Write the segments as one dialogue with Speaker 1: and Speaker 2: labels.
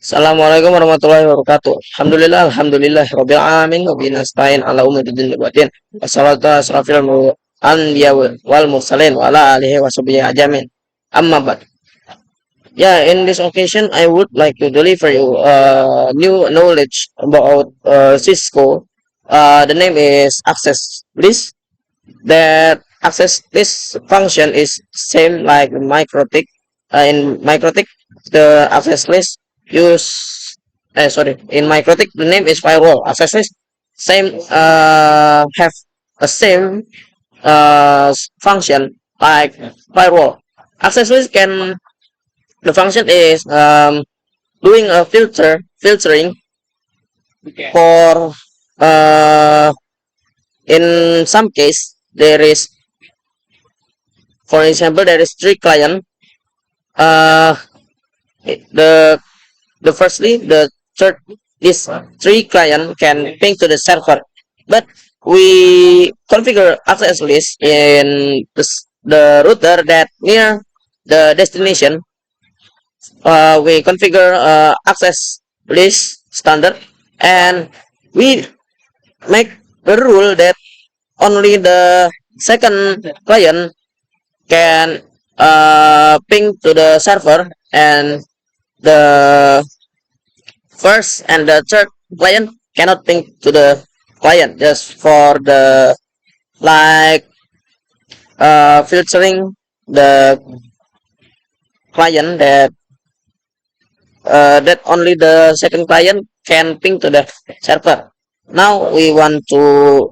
Speaker 1: Assalamualaikum warahmatullahi wabarakatuh. Alhamdulillah, rabbil alamin wa bihi nasta'in ala umuri din wa din. Wassalatu wassalamu anbiya wal mursalin wa ala alihi wa sahbihi ajmain. Amma ba'd. Yeah, in this occasion I would like to deliver you new knowledge about Cisco. The name is access list. That access list function is same like MikroTik. In MikroTik, the access list use in MikroTik the name is firewall. Access list same have a same function like firewall. Access list can the function is doing a filtering for uh, in some case there is, for example, there is three client. uh the firstly the third this three client can ping to the server, but we configure access list in the router that near the destination. We configure access list standard, and we make the rule that only the second client can ping to the server, and the first and the third client cannot ping to the client, just for the like filtering the client that only the second client can ping to the server. Now we want to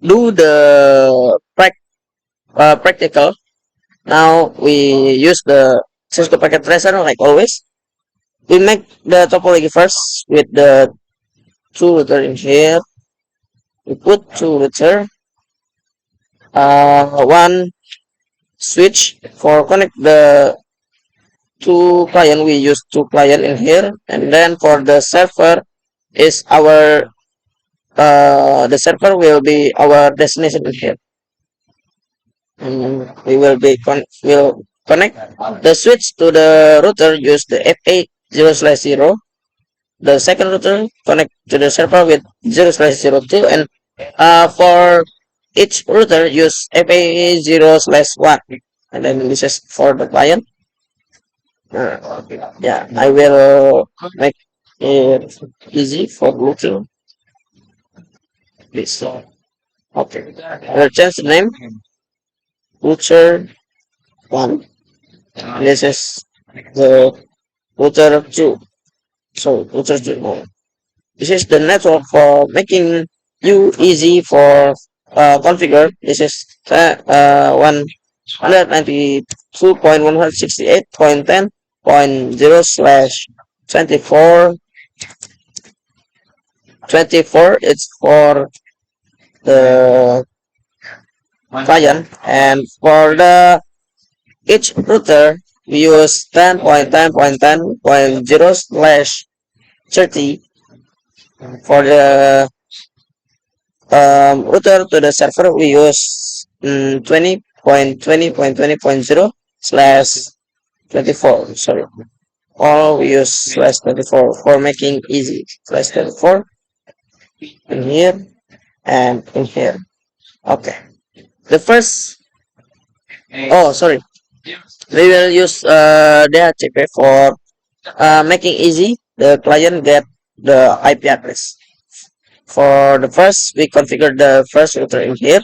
Speaker 1: do the practical. Now we use the Cisco packet tracer like always. We make the topology first with the two router in here. We put two router, one switch for connect the two client. We use two client in here, and then for the server is our the server will be our destination in here. We will connect the switch to the router. Use the FA 0/0. The second router connect to the server with 0/02, and for each router use FA 0/1. And then this is for the client. Yeah, I will make it easy for looking this. Okay, I will change the name router 1. This is the router 2. So router 2. This is the network for making you easy for configure. This is 192.168.10.0/24. 24 it's for the client, and for the each router we use 10.10.10.0/30. For the router to the server we use 20.20.20.0/24. Sorry, all we use /24 for making easy. /24 in here and in here. Okay, the first, oh sorry, we will use DHCP for making easy the client get the IP address. For the first, we configure the first router in here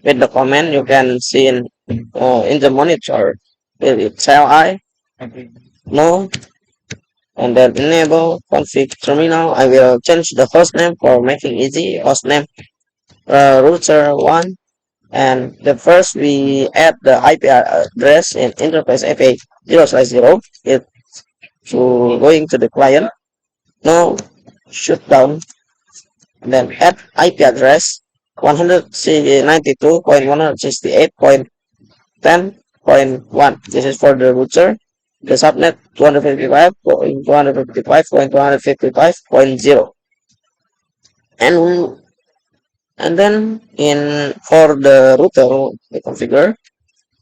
Speaker 1: with the command you can see in the monitor. Will it tell I no, and then enable config terminal. I will change the host name for making easy. Host name router 1, and the first we add the IP address in interface FA 0/0. It to going to the client. Now shut down, and then add IP address 192.168.10.1. This is for the router. The subnet 255.255.255.0. And then in for the router we configure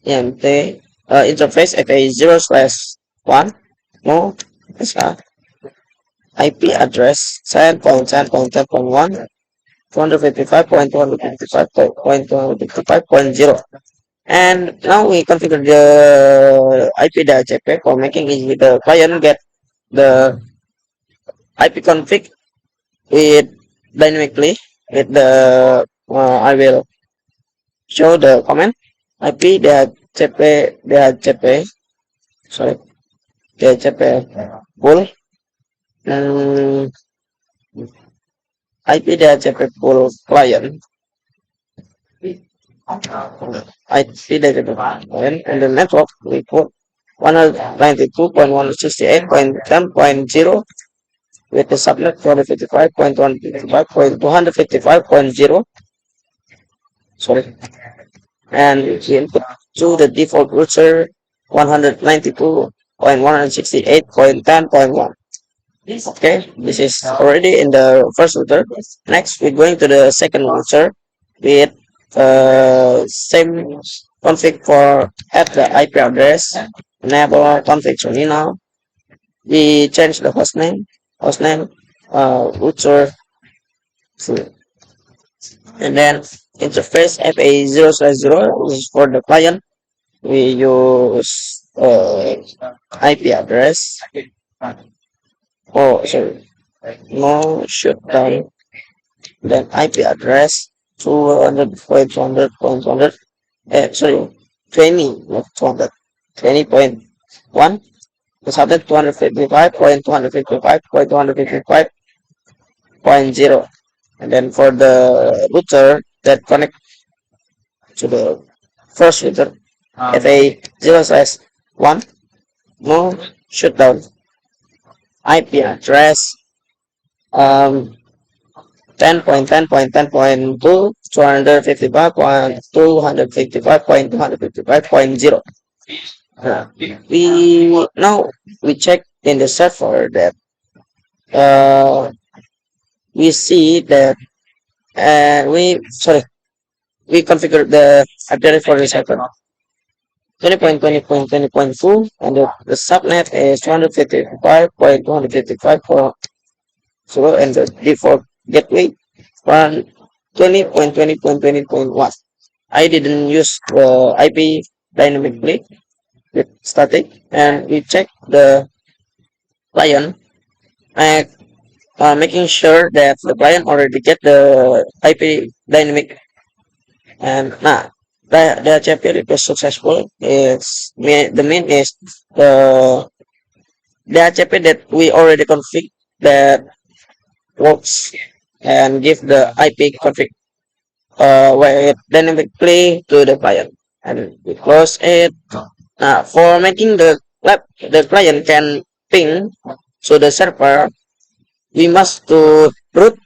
Speaker 1: IMT interface FA 0/1. No, It's a IP address 10.10.10.1, 255.255.255.0. And now we configure the IP DHCP for making easy the client get the IP config with dynamically with the I will show the command IP DHCP sorry DHCP pool um, IP DHCP pool client IP DHCP client and the network we put 192.168.10.0 with the subnet 255.155.255.0 sorry and we input to the default router 192.168.10.1. Okay, this is already in the first router. Next, we're going to the second router with same config for add the IP address, enable config terminal. We change the hostname, router, and then interface FA0/0 is for the client. We use IP address. Oh, sorry, no shutdown. Then IP address 200.200.200. Sorry, 20, not 200. 20.1. The subnet 255.255.255.0. And then for the router that connect to the first router, FA0/1, no shutdown. IP address 10.10.10.2, 255.255.255.0. We now we check in the server that uh, we see that we configure the address for the server 20.20.20.2 and the subnet is 255.255.0 and the default gateway 120.20.20.1. I didn't use the IP dynamically with static and we check the client and making sure that the client already get the IP dynamic and the chapter is successful. The main is the chapter that we already config that works and give the IP config where it dynamically to the client and we close it. For making the client can ping to the server, we must to root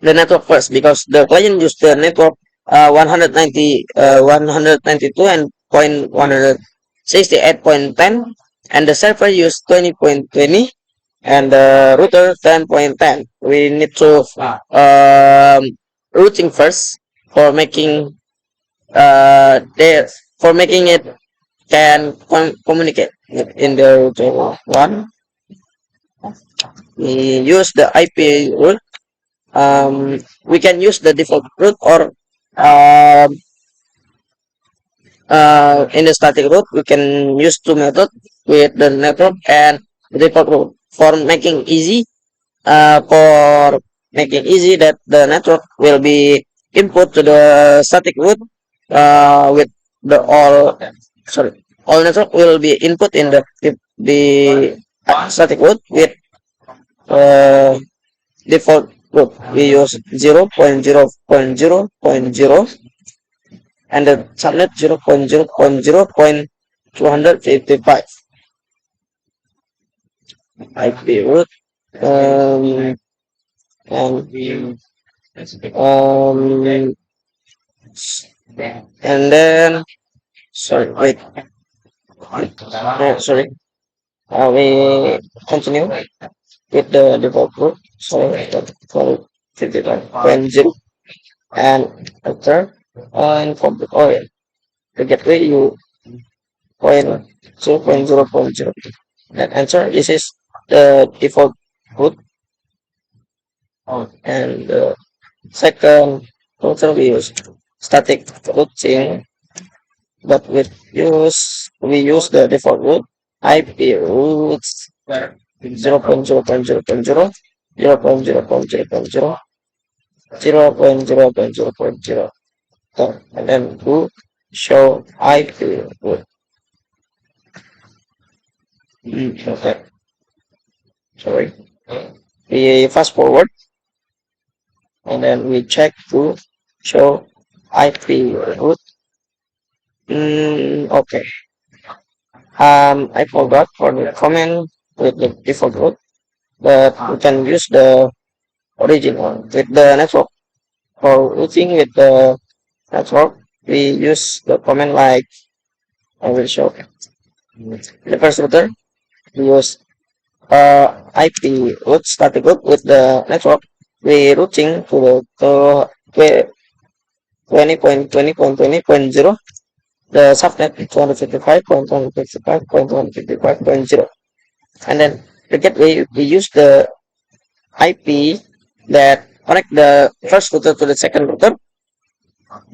Speaker 1: the network first because the client use the network 192 and point 168.10 and the server use 20.20 and the router 10.10. We need to routing first for making for making it can communicate in the router one. We use the IP route. We can use the default route or um, in the static route we can use two methods with the network and the default route for making easy that the network will be input to the static route with the all network will be input in the static route with uh, default route. We use 0.0.0.0 and the subnet 0.0.0.255 IP route um, and um, and then sorry wait sorry we continue with the default route sorry 55.0 and enter and from the oil the gateway you point 0.0.0 then enter this is the default root, and the second router we use static routing, but we use the default root IP roots 0.0.0.0, 0.0.0.0, 0.0.0.0, and then do show IP root. Okay, sorry. We fast forward and then we check to show IP root. Okay. I forgot for the comment with the default root, but we can use the original with the network. For routing with the network, we use the command like I will show. The first router, we use IP root static root with the network. We routing to 20.20.20.0. The subnet 255.155.155.0. And then the gateway, we use the IP that connect the first router to the second router,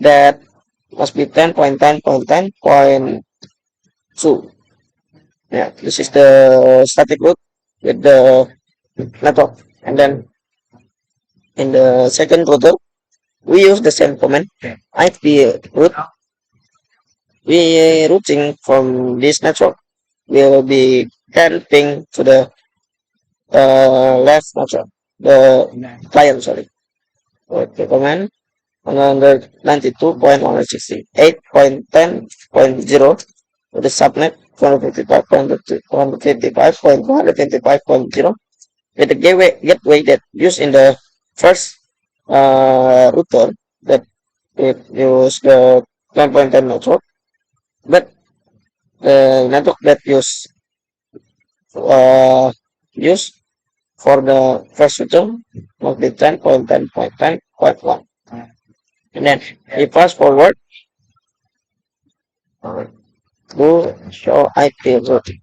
Speaker 1: that must be 10.10.10.2. Yeah, this is the static root with the network. And then in the second router, we use the same command IP root. We routing from this network will be helping to the left network, the client, sorry. Okay, command 192.168.10.0 with the subnet 155.155.125.0 with the gateway that used in the first router that it use the 10.10 network, but the network that use for the first router must be 10.10.10.1. And then we fast forward to show IP routing.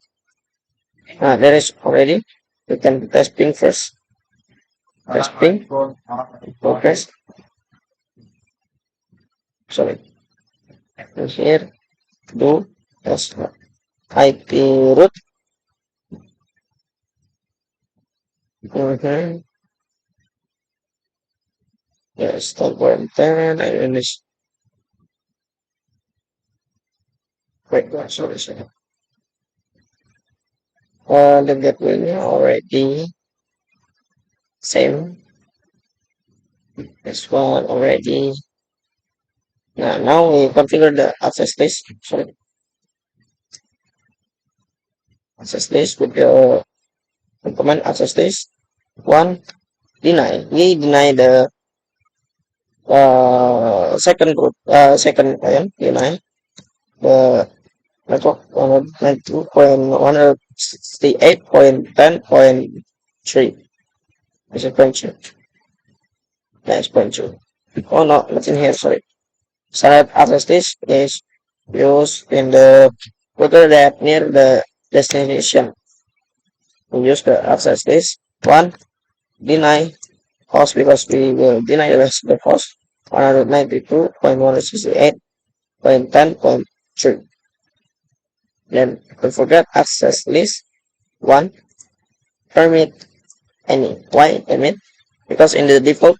Speaker 1: There is already. We can test ping first. Test ping. Progress. Sorry. And here do test IP root. Yes, 10.10. And this. Wait, sorry. The gateway already same. This one already. Now we configure the access list. Sorry, access list with the command access list. One, deny. We deny the second group. Second client deny the network 192.168.10.3. Is it point two? Yes, point two. Oh no, not in here. Sorry. Standard access list is used in the router that near the destination. We use the access list. One, deny host because we will deny the rest of the host 192.168.10.3. Then we forget access list. One, permit any. Why permit? Because in the default,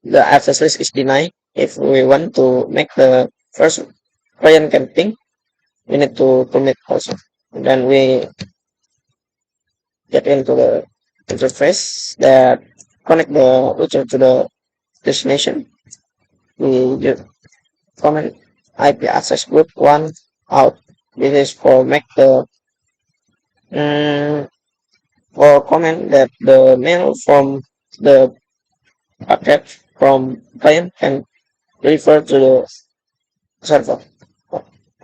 Speaker 1: the access list is denied. If we want to make the first client can ping, we need to permit also. And then we get into the interface that connect the router to the destination. We just comment IP access group one out. This is for make the for comment that the mail from the packet from client can refer to the server.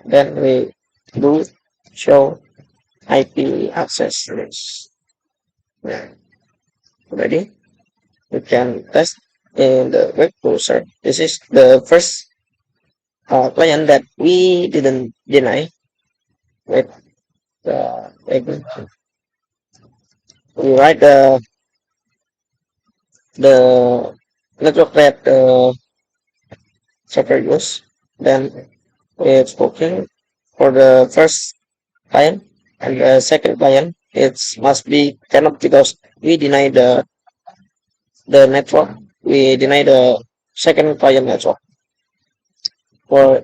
Speaker 1: Then we do show IP access list. Yeah. Ready? We can test in the web browser. This is the first client that we didn't deny with the We write the network that server use. Then it's working for the first client, and the second client it must be cannot because we deny the network. We deny the second client network for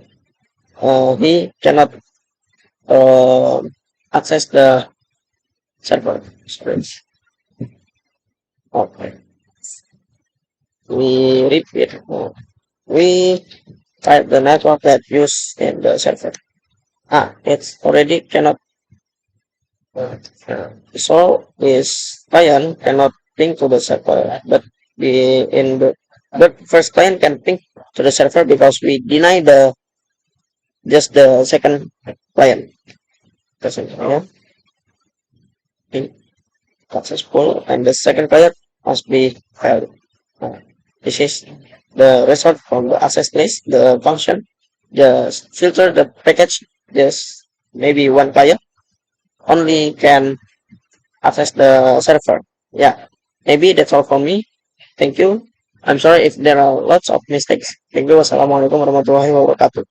Speaker 1: he cannot uh, access the server space. Okay, we repeat. We type the network that used in the server. It's already cannot. So this client cannot ping to the server, but the in the but first client can ping to the server because we deny the just the second client. The second client ping successful, and the second client must be failed. Uh, this is the result from the access list, the function. Just filter the package. Just maybe one client only can access the server. Yeah, maybe that's all from me. Thank you. I'm sorry if there are lots of mistakes. Thank you. Wassalamualaikum warahmatullahi wabarakatuh.